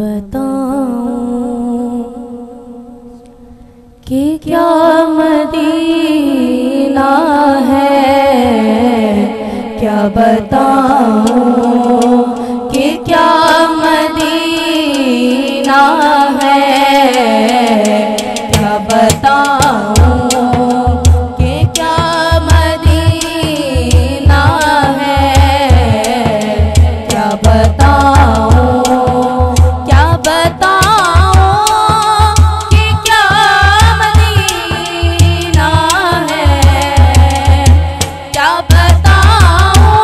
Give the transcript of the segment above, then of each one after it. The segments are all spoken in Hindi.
बताऊं कि क्या मदीना है, क्या बताऊं कि क्या मदीना है, क्या बताऊं कि क्या मदीना है, क्या बताऊं क्या बताऊं कि क्या मदीना है, क्या बताऊं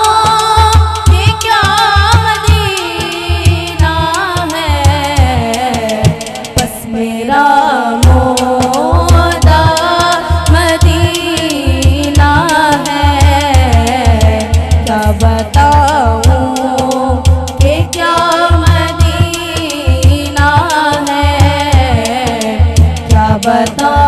कि क्या मदीना है। बस मेरा मोदा मदीना है, क्या बताऊं कि क्या मदीना है, क्या बताऊं